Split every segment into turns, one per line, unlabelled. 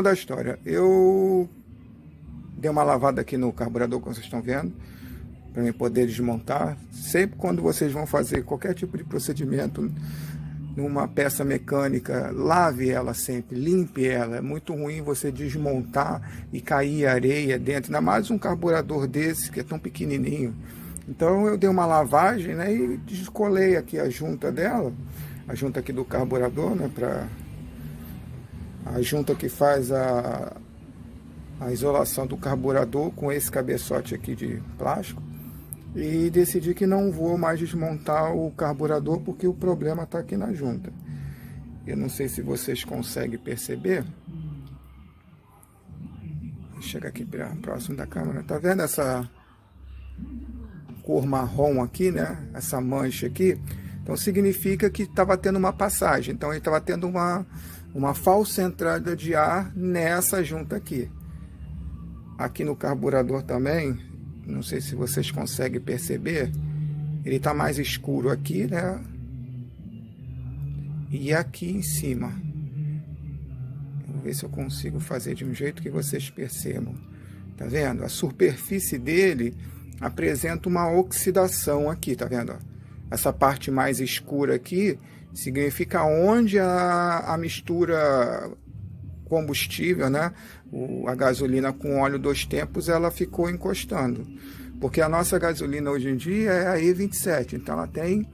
Da história, eu dei uma lavada aqui no carburador, como vocês estão vendo, para mim poder desmontar. Sempre quando vocês vão fazer qualquer tipo de procedimento numa peça mecânica, lave ela sempre, limpe ela. É muito ruim você desmontar e cair areia dentro, ainda mais um carburador desse que é tão pequenininho. Então eu dei uma lavagem, né, e descolei aqui a junta dela, a junta aqui do carburador, né, a junta que faz a isolação do carburador com esse cabeçote aqui de plástico, e decidi que não vou mais desmontar o carburador porque o problema está aqui na junta. Eu não sei se vocês conseguem perceber. Chega aqui próximo da câmera. Tá vendo essa cor marrom aqui, né? Essa mancha aqui. Então significa que estava tendo uma passagem. Então ele estava tendo uma falsa entrada de ar nessa junta aqui. Aqui no carburador também, não sei se vocês conseguem perceber, ele está mais escuro aqui, né? E aqui em cima. Vou ver se eu consigo fazer de um jeito que vocês percebam. Tá vendo? A superfície dele apresenta uma oxidação aqui, tá vendo? Essa parte mais escura aqui significa onde a mistura combustível, né, a gasolina com óleo 2 tempos, ela ficou encostando. Porque a nossa gasolina hoje em dia é a E27, então ela tem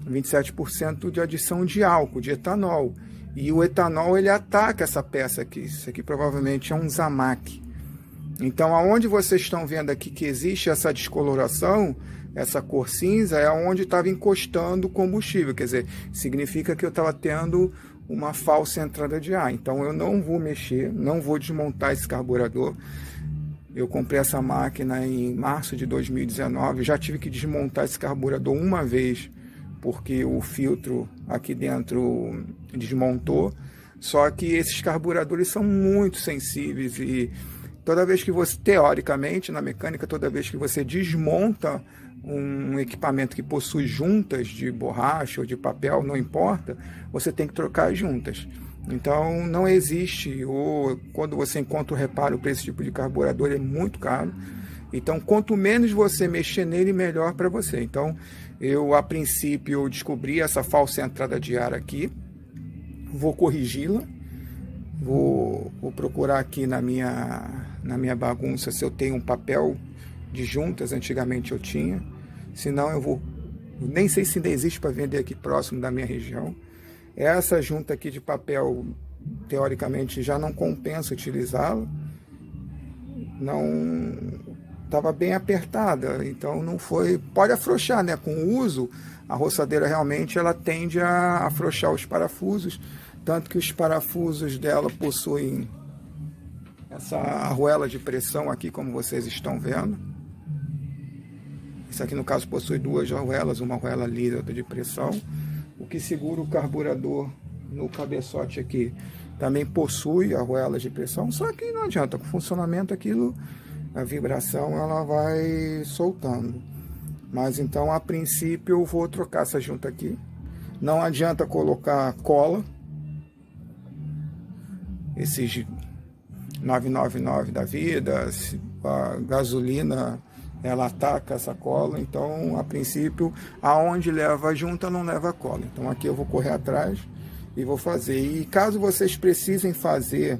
27% de adição de álcool, de etanol. E o etanol, ele ataca essa peça aqui. Isso aqui provavelmente é um Zamac. Então, aonde vocês estão vendo aqui que existe essa descoloração, essa cor cinza, é onde estava encostando o combustível. Quer dizer, significa que eu estava tendo uma falsa entrada de ar. Então, eu não vou mexer, não vou desmontar esse carburador. Eu comprei essa máquina em março de 2019. Já tive que desmontar esse carburador uma vez, porque o filtro aqui dentro desmontou. Só que esses carburadores são muito sensíveis e toda vez que você, teoricamente, na mecânica, toda vez que você desmonta um equipamento que possui juntas de borracha ou de papel, não importa, você tem que trocar as juntas. Então, não existe, ou quando você encontra o reparo para esse tipo de carburador, é muito caro. Então, quanto menos você mexer nele, melhor para você. Então, eu, a princípio, descobri essa falsa entrada de ar aqui, vou corrigi-la. Vou procurar aqui na minha bagunça se eu tenho um papel de juntas. Antigamente eu tinha. Senão eu vou... Nem sei se ainda existe para vender aqui próximo da minha região. Essa junta aqui de papel, teoricamente, já não compensa utilizá-la. Não... Estava bem apertada, então não foi... Pode afrouxar, né? Com o uso, a roçadeira realmente ela tende a afrouxar os parafusos. Tanto que os parafusos dela possuem essa arruela de pressão aqui, como vocês estão vendo. Isso aqui, no caso, possui 2 arruelas, uma arruela lisa e outra de pressão. O que segura o carburador no cabeçote aqui também possui arruelas de pressão, só que não adianta, com o funcionamento aquilo, a vibração ela vai soltando. Mas então, a princípio, eu vou trocar essa junta aqui. Não adianta colocar cola. Esses 999 da vida, a gasolina, ela ataca essa cola. Então, a princípio, aonde leva a junta, não leva a cola. Então, aqui eu vou correr atrás e vou fazer. E caso vocês precisem fazer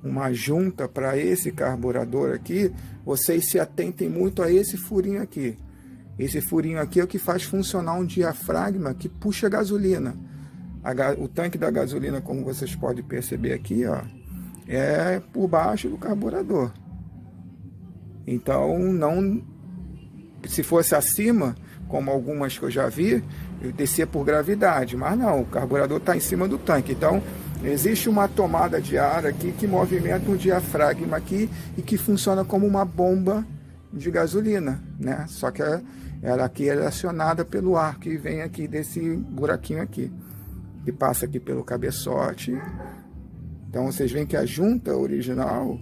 uma junta para esse carburador aqui, vocês se atentem muito a esse furinho aqui. Esse furinho aqui é o que faz funcionar um diafragma que puxa a gasolina. O tanque da gasolina, como vocês podem perceber aqui, ó, é por baixo do carburador. Então, não, se fosse acima, como algumas que eu já vi, eu descia por gravidade, mas não, o carburador está em cima do tanque. Então, existe uma tomada de ar aqui que movimenta um diafragma aqui e que funciona como uma bomba de gasolina, né? Só que ela aqui é acionada pelo ar que vem aqui desse buraquinho aqui, que passa aqui pelo cabeçote. Então vocês veem que a junta original,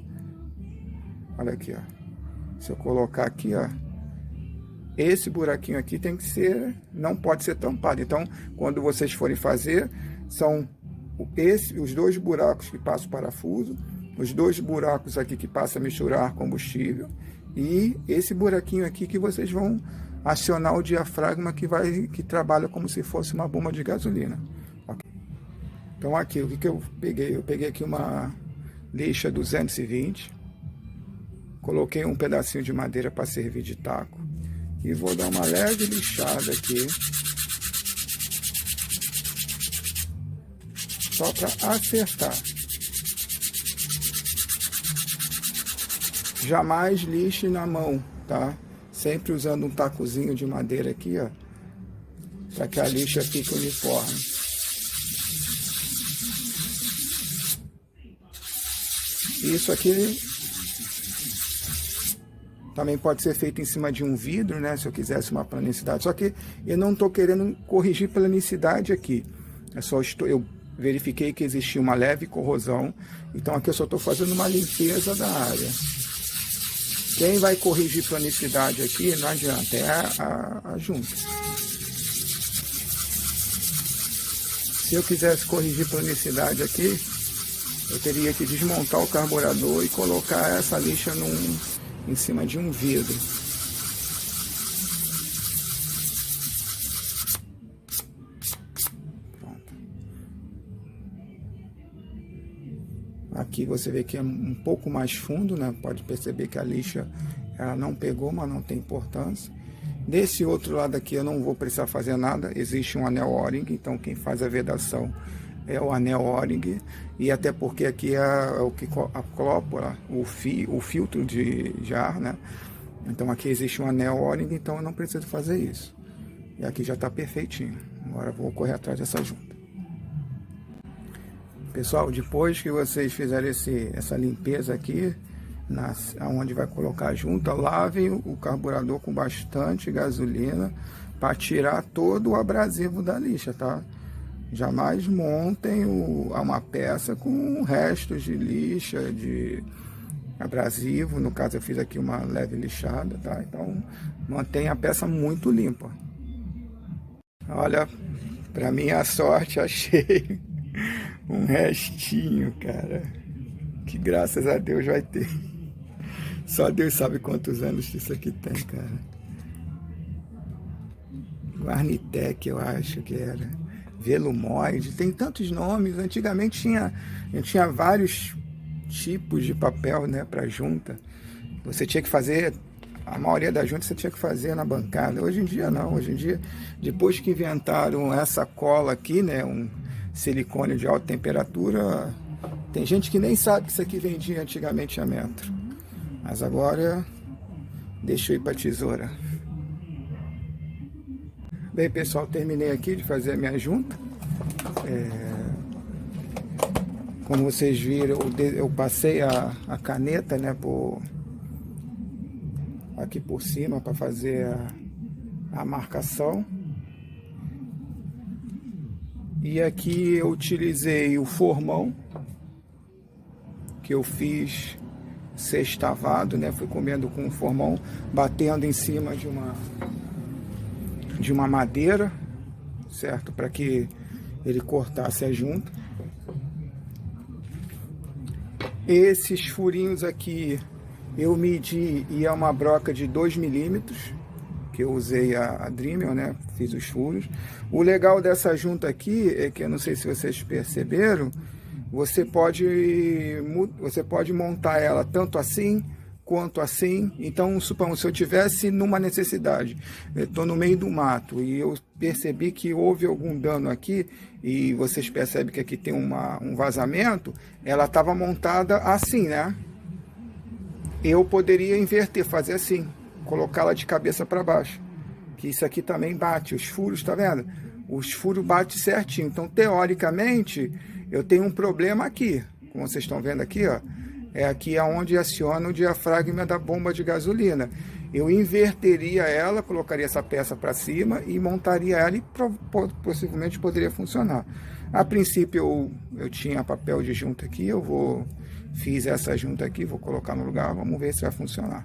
olha aqui, ó, se eu colocar aqui, ó, esse buraquinho aqui tem que ser, não pode ser tampado. Então, quando vocês forem fazer, são os 2 buracos que passam o parafuso, os 2 buracos aqui que passa a misturar combustível e esse buraquinho aqui que vocês vão acionar o diafragma que trabalha como se fosse uma bomba de gasolina. Okay. Então aqui, o que eu peguei? Eu peguei aqui uma lixa 220, coloquei um pedacinho de madeira para servir de taco e vou dar uma leve lixada aqui, só para acertar. Jamais lixe na mão, tá? Sempre usando um tacozinho de madeira aqui, ó, para que a lixa fique uniforme. Isso aqui também pode ser feito em cima de um vidro, né? Se eu quisesse uma planicidade. Só que eu não estou querendo corrigir planicidade aqui. Eu verifiquei que existia uma leve corrosão. Então aqui eu só estou fazendo uma limpeza da área. Quem vai corrigir planicidade aqui não adianta, é a junta. Se eu quisesse corrigir planicidade aqui, eu teria que desmontar o carburador e colocar essa lixa em cima de um vidro. Pronto. Aqui você vê que é um pouco mais fundo, né? Pode perceber que a lixa ela não pegou, mas não tem importância. Desse outro lado aqui eu não vou precisar fazer nada, existe um anel O-ring, então quem faz a vedação é o anel O-ring, e até porque aqui é o que acopla o filtro de ar, né? Então aqui existe um anel O-ring, então eu não preciso fazer isso. E aqui já está perfeitinho. Agora eu vou correr atrás dessa junta. Pessoal, depois que vocês fizerem essa limpeza aqui, onde vai colocar a junta, lavem o carburador com bastante gasolina para tirar todo o abrasivo da lixa, tá? Jamais montem uma peça com restos de lixa, de abrasivo. No caso eu fiz aqui uma leve lixada, tá? Então mantenha a peça muito limpa. Olha, para minha sorte achei um restinho, cara, que graças a Deus vai ter. Só Deus sabe quantos anos isso aqui tem, cara. Guarnitec, eu acho que era. Velumoide, tem tantos nomes. Antigamente tinha vários tipos de papel, né, para junta. Você tinha que fazer, a maioria das juntas você tinha que fazer na bancada. Hoje em dia não, hoje em dia, depois que inventaram essa cola aqui, né, um silicone de alta temperatura, tem gente que nem sabe que isso aqui vendia antigamente a metro. Mas agora, deixa eu ir para a tesoura. Bem, pessoal, terminei aqui de fazer a minha junta. Como vocês viram, eu passei a caneta, né, aqui por cima para fazer a marcação. E aqui eu utilizei o formão que eu fiz sextavado, né? Fui comendo com o formão, batendo em cima de uma madeira, certo? Para que ele cortasse a junta. Esses furinhos aqui eu medi e é uma broca de 2 milímetros, que eu usei a Dremel, né? Fiz os furos. O legal dessa junta aqui é que eu não sei se vocês perceberam, você pode montar ela tanto assim quanto assim. Então, suponhamos, se eu tivesse numa necessidade, estou no meio do mato e eu percebi que houve algum dano aqui, e vocês percebem que aqui tem um vazamento, ela estava montada assim, né? Eu poderia inverter, fazer assim, colocá-la de cabeça para baixo, que isso aqui também bate, os furos, tá vendo? Os furos batem certinho. Então, teoricamente, eu tenho um problema aqui, como vocês estão vendo aqui, ó. É aqui onde aciona o diafragma da bomba de gasolina. Eu inverteria ela, colocaria essa peça para cima e montaria ela e possivelmente poderia funcionar. A princípio eu tinha papel de junta aqui, fiz essa junta aqui, vou colocar no lugar, vamos ver se vai funcionar.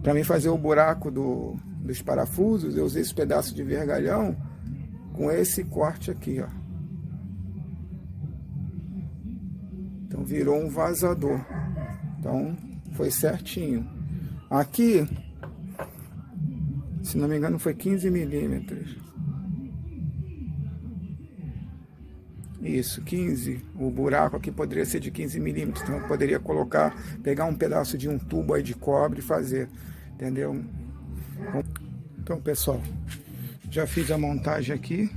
Para mim fazer o buraco dos parafusos, eu usei esse pedaço de vergalhão com esse corte aqui, ó. Então virou um vazador. Então foi certinho. Aqui, se não me engano, foi 15 milímetros. Isso, 15. O buraco aqui poderia ser de 15 milímetros. Então eu poderia pegar um pedaço de um tubo aí de cobre e fazer. Entendeu? Então, pessoal, já fiz a montagem aqui.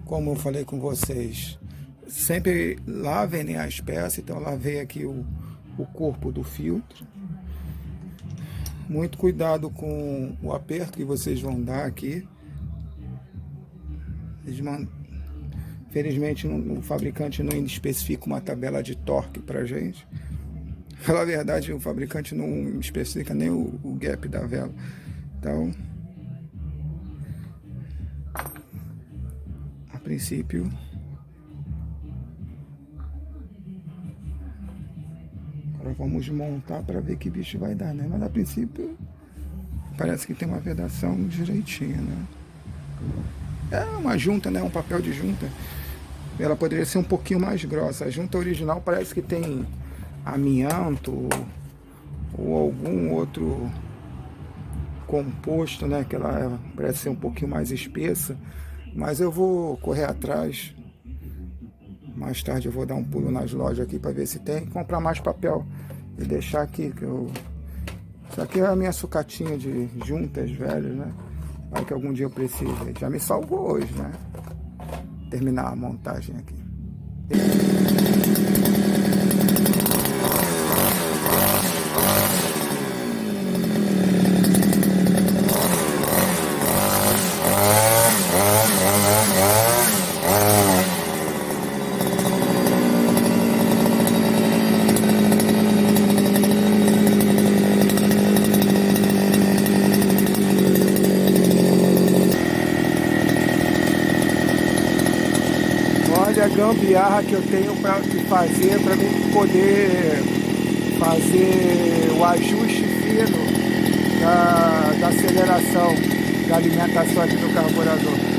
Como eu falei com vocês, sempre lavem, né, as peças. Então, lavei aqui o corpo do filtro. Muito cuidado com o aperto que vocês vão dar aqui. Felizmente, o fabricante não especifica uma tabela de torque pra gente. Na verdade, o fabricante não especifica nem o gap da vela. Então, a princípio, agora vamos montar para ver que bicho vai dar, né? Mas a princípio, parece que tem uma vedação direitinha, né? É uma junta, né? Um papel de junta. Ela poderia ser um pouquinho mais grossa. A junta original parece que tem amianto ou algum outro composto, né? Que ela parece ser um pouquinho mais espessa. Mas eu vou correr atrás. Mais tarde eu vou dar um pulo nas lojas aqui para ver se tem. Comprar mais papel e deixar aqui. Isso aqui é a minha sucatinha de juntas velhas, né? Vai que algum dia eu preciso. Já me salvou hoje, né? Terminar a montagem aqui. Olha a gambiarra que eu tenho para fazer para mim poder fazer o ajuste fino da aceleração da alimentação aqui do carburador.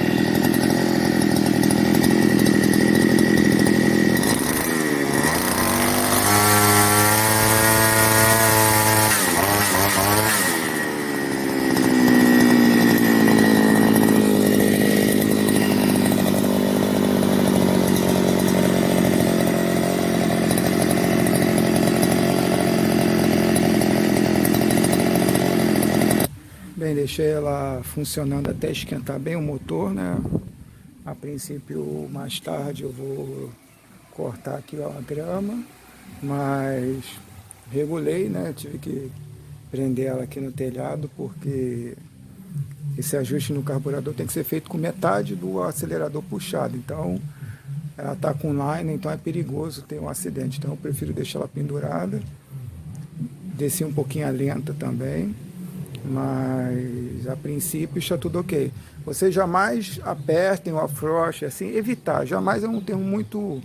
Bem, deixei ela funcionando até esquentar bem o motor, né? A princípio, mais tarde eu vou cortar aqui ó, a grama, mas regulei, né? Tive que prender ela aqui no telhado porque esse ajuste no carburador tem que ser feito com metade do acelerador puxado. Então, ela tá com line, então é perigoso ter um acidente. Então, eu prefiro deixar ela pendurada. Desci um pouquinho a lenta também. Mas a princípio está tudo ok. Vocês jamais apertem o afrouxe, assim, evitar. Jamais é um termo muito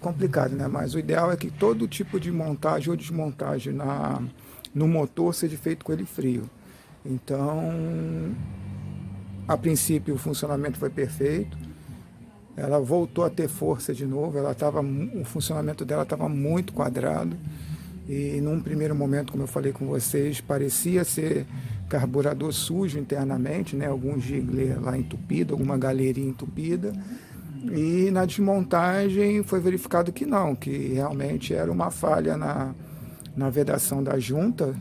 complicado, né? Mas o ideal é que todo tipo de montagem ou desmontagem no motor seja feito com ele frio. Então, a princípio o funcionamento foi perfeito. Ela voltou a ter força de novo. O funcionamento dela estava muito quadrado. E num primeiro momento, como eu falei com vocês, parecia ser carburador sujo internamente, né? Algum giglê lá entupido, alguma galerinha entupida. E na desmontagem foi verificado que não, que realmente era uma falha na vedação da junta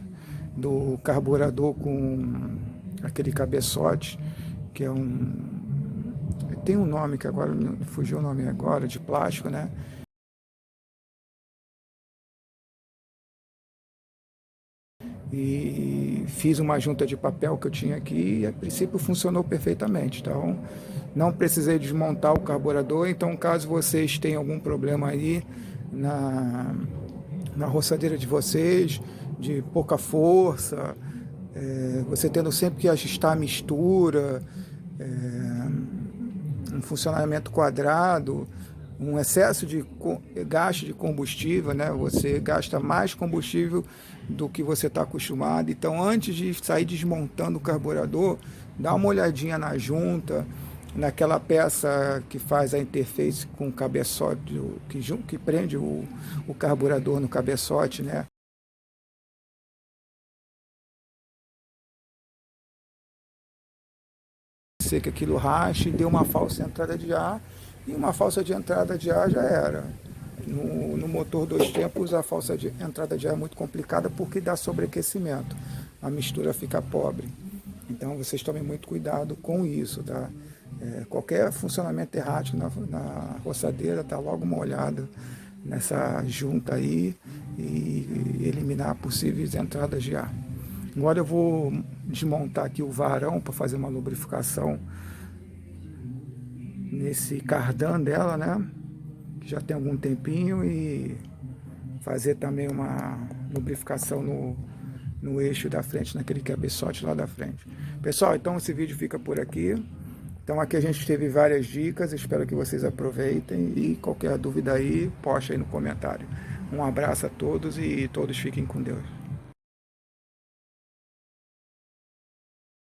do carburador com aquele cabeçote, que é tem um nome que agora fugiu o nome agora, de plástico, né? E fiz uma junta de papel que eu tinha aqui e a princípio funcionou perfeitamente. Então não precisei desmontar o carburador. Então caso vocês tenham algum problema aí na roçadeira de vocês, de pouca força, você tendo sempre que ajustar a mistura, um funcionamento quadrado, um excesso de gasto de combustível, né? Você gasta mais combustível do que você está acostumado. Então, antes de sair desmontando o carburador, Dá uma olhadinha na junta, naquela peça que faz a interface com o cabeçote, que prende o carburador no cabeçote, né? Que aquilo rache, deu uma falsa entrada de ar, e uma falsa de entrada de ar já era. No motor 2 tempos, a falsa de entrada de ar é muito complicada porque dá sobreaquecimento, a mistura fica pobre. Então vocês tomem muito cuidado com isso, tá? Qualquer funcionamento errático na roçadeira, dá logo uma olhada nessa junta aí e eliminar possíveis entradas de ar. Agora eu vou desmontar aqui o varão para fazer uma lubrificação nesse cardan dela, né? Que já tem algum tempinho, e fazer também uma lubrificação no eixo da frente, naquele cabeçote lá da frente. Pessoal, então esse vídeo fica por aqui. Então aqui a gente teve várias dicas, espero que vocês aproveitem, e qualquer dúvida aí, poste aí no comentário. Um abraço a todos e todos fiquem com Deus.